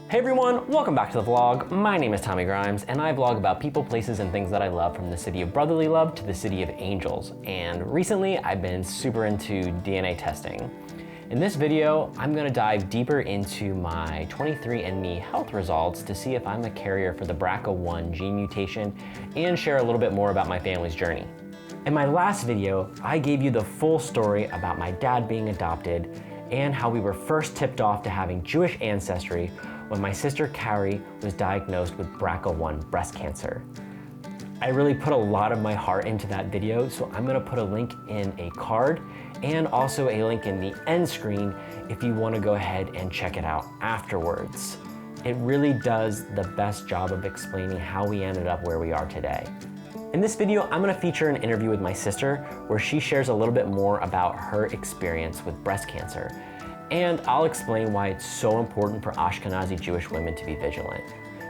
Hey everyone, welcome back to the vlog. My name is Tommy Grimes and I vlog about people, places, and things that I love from the city of brotherly love to the city of angels. And recently I've been super into DNA testing. In this video, I'm gonna dive deeper into my 23andMe health results to see if I'm a carrier for the BRCA1 gene mutation and share a little bit more about my family's journey. In my last video, I gave you the full story about my dad being adopted and how we were first tipped off to having Jewish ancestry when my sister Carrie was diagnosed with BRCA1 breast cancer. I really put a lot of my heart into that video, so I'm gonna put a link in a card and also a link in the end screen if you wanna go ahead and check it out afterwards. It really does the best job of explaining how we ended up where we are today. In this video, I'm gonna feature an interview with my sister where she shares a little bit more about her experience with breast cancer. And I'll explain why it's so important for Ashkenazi Jewish women to be vigilant.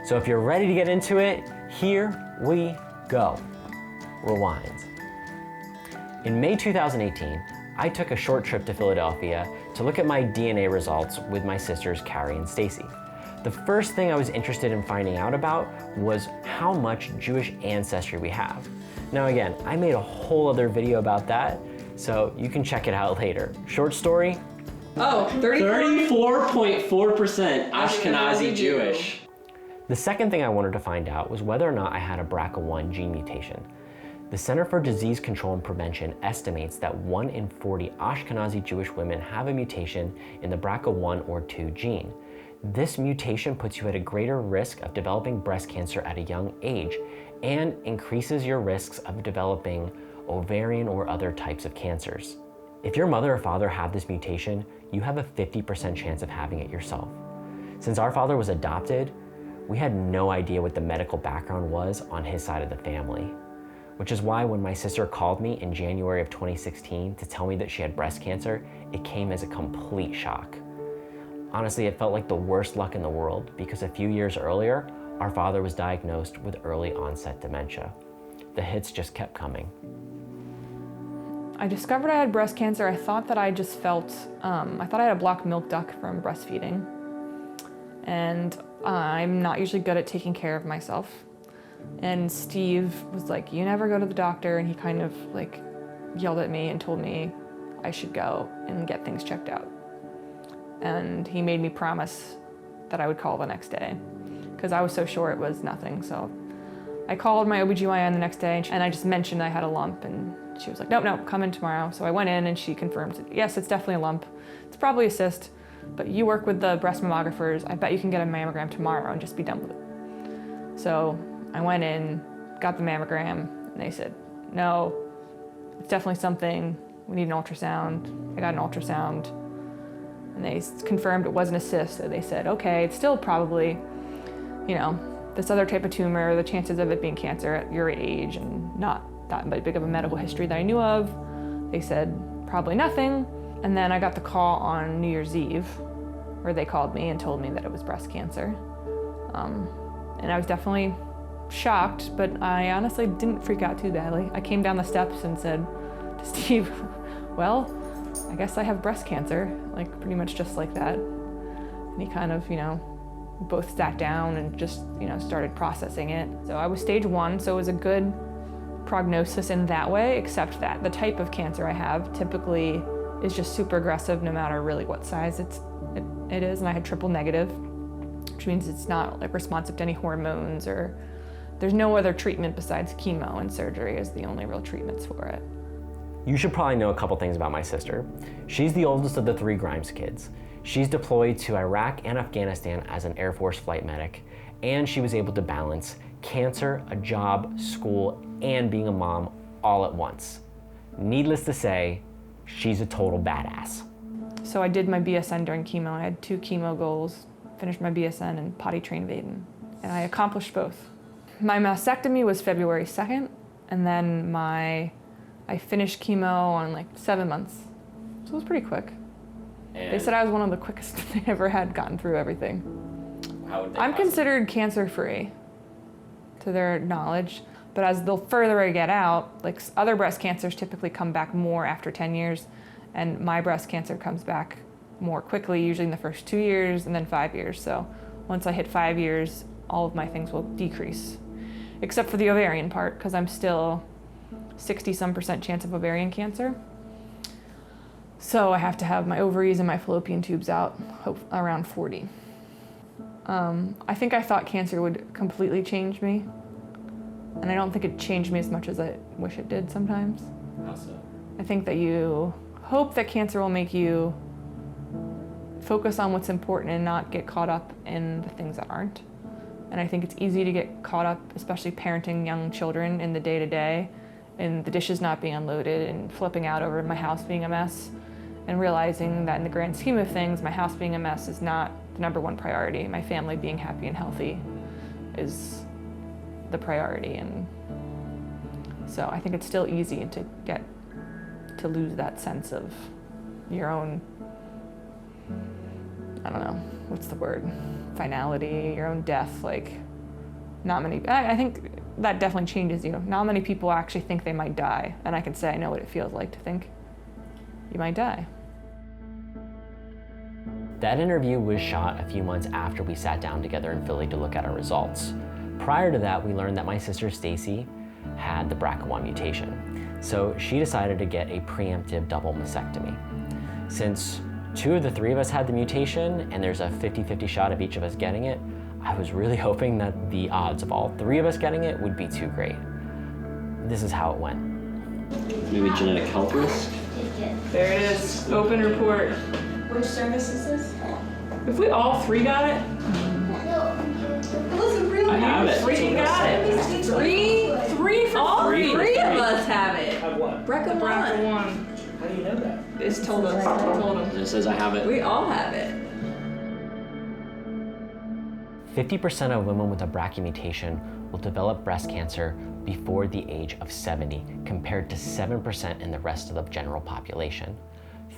So if you're ready to get into it, here we go. Rewind. In May 2018, I took a short trip to Philadelphia to look at my DNA results with my sisters Carrie and Stacy. The first thing I was interested in finding out about was how much Jewish ancestry we have. Now again, I made a whole other video about that, so you can check it out later. Short story, 34.4% Ashkenazi Jewish. The second thing I wanted to find out was whether or not I had a BRCA1 gene mutation. The Center for Disease Control and Prevention estimates that 1 in 40 Ashkenazi Jewish women have a mutation in the BRCA1 or 2 gene. This mutation puts you at a greater risk of developing breast cancer at a young age and increases your risks of developing ovarian or other types of cancers. If your mother or father have this mutation, you have a 50% chance of having it yourself. Since our father was adopted, we had no idea what the medical background was on his side of the family, which is why when my sister called me in January of 2016 to tell me that she had breast cancer, it came as a complete shock. Honestly, it felt like the worst luck in the world because a few years earlier, our father was diagnosed with early onset dementia. The hits just kept coming. I discovered I had breast cancer. I thought that I just felt, I thought I had a blocked milk duct from breastfeeding. And I'm not usually good at taking care of myself. And Steve was like, you never go to the doctor. And he kind of like yelled at me and told me I should go and get things checked out. And he made me promise that I would call the next day because I was so sure it was nothing. So I called my OBGYN the next day and I just mentioned I had a lump and she was like, nope, come in tomorrow. So I went in and she confirmed, yes, it's definitely a lump. It's probably a cyst, but you work with the breast mammographers. I bet you can get a mammogram tomorrow and just be done with it. So I went in, got the mammogram, and they said, no, it's definitely something. We need an ultrasound. I got an ultrasound and they confirmed it wasn't a cyst. So they said, okay, it's still probably, this other type of tumor, the chances of it being cancer at your age and not that big of a medical history that I knew of. They said probably nothing. And then I got the call on New Year's Eve where they called me and told me that it was breast cancer. And I was definitely shocked, but I honestly didn't freak out too badly. I came down the steps and said to Steve, well, I guess I have breast cancer, like pretty much just like that. And he kind of, both sat down and just, started processing it. So I was stage 1, so it was a good prognosis in that way, except that the type of cancer I have typically is just super aggressive no matter really what size it is, and I had triple negative, which means it's not like responsive to any hormones or there's no other treatment besides chemo, and surgery is the only real treatments for it. You should probably know a couple things about my sister. She's the oldest of the 3 Grimes kids. She's deployed to Iraq and Afghanistan as an Air Force flight medic, and she was able to balance cancer, a job, school, and being a mom all at once. Needless to say, she's a total badass. So I did my BSN during chemo. I had 2 chemo goals, finished my BSN and potty trained Vaden, and I accomplished both. My mastectomy was February 2nd, and then I finished chemo on like 7 months. So it was pretty quick. And they said I was one of the quickest they ever had gotten through everything. How would they I'm considered cancer-free, to their knowledge. But as the further I get out, like other breast cancers typically come back more after 10 years, and my breast cancer comes back more quickly, usually in the first 2 years and then 5 years. So once I hit 5 years, all of my things will decrease. Except for the ovarian part, because I'm still 60-some% chance of ovarian cancer. So I have to have my ovaries and my fallopian tubes out around 40. I think I thought cancer would completely change me. And I don't think it changed me as much as I wish it did sometimes. How so? I think that you hope that cancer will make you focus on what's important and not get caught up in the things that aren't. And I think it's easy to get caught up, especially parenting young children, in the day-to-day, and the dishes not being unloaded, and flipping out over my house being a mess, and realizing that in the grand scheme of things, my house being a mess is not the #1 priority. My family being happy and healthy is the priority. And so I think it's still easy to lose that sense of your own, I don't know, what's the word? Finality, your own death. Like, not many, I think that definitely changes you. Not many people actually think they might die. And I can say I know what it feels like to think you might die. That interview was shot a few months after we sat down together in Philly to look at our results. Prior to that, we learned that my sister Stacy had the BRCA1 mutation. So she decided to get a preemptive double mastectomy. Since 2 of the 3 of us had the mutation and there's a 50-50 shot of each of us getting it, I was really hoping that the odds of all 3 of us getting it would be too great. This is how it went. Maybe genetic health risk? There it is, open report. Which service is this? If we all 3 got it, Listen, really? I have it. 3 got it. 3 for All 3. 3 of us have it. Have what? BRCA1. BRCA1. How do you know that? It's told us. Told them. It says I have it. We all have it. 50% of women with a BRCA mutation will develop breast cancer before the age of 70, compared to 7% in the rest of the general population.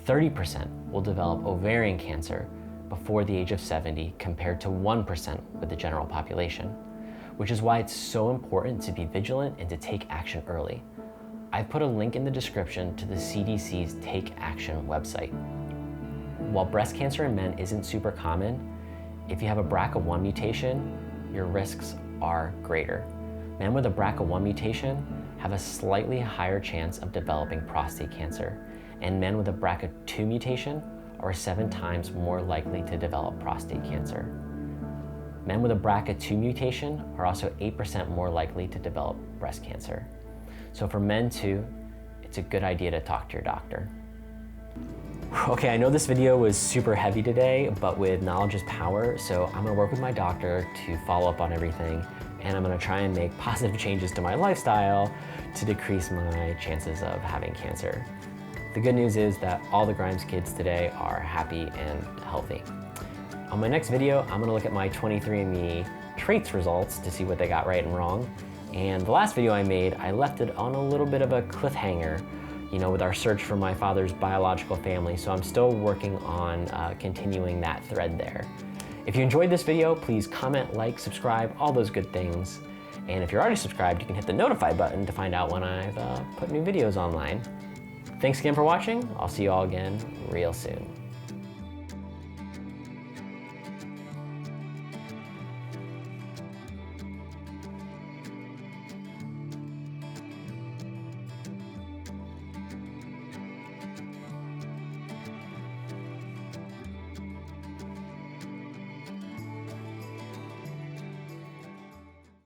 30% will develop ovarian cancer before the age of 70, compared to 1% with the general population, which is why it's so important to be vigilant and to take action early. I've put a link in the description to the CDC's Take Action website. While breast cancer in men isn't super common, if you have a BRCA1 mutation, your risks are greater. Men with a BRCA1 mutation have a slightly higher chance of developing prostate cancer, and men with a BRCA2 mutation are 7 times more likely to develop prostate cancer. Men with a BRCA2 mutation are also 8% more likely to develop breast cancer. So for men too, it's a good idea to talk to your doctor. Okay, I know this video was super heavy today, but with knowledge is power, so I'm gonna work with my doctor to follow up on everything, and I'm gonna try and make positive changes to my lifestyle to decrease my chances of having cancer. The good news is that all the Grimes kids today are happy and healthy. On my next video, I'm gonna look at my 23andMe traits results to see what they got right and wrong. And the last video I made, I left it on a little bit of a cliffhanger, with our search for my father's biological family. So I'm still working on continuing that thread there. If you enjoyed this video, please comment, like, subscribe, all those good things. And if you're already subscribed, you can hit the notify button to find out when I've put new videos online. Thanks again for watching. I'll see you all again real soon.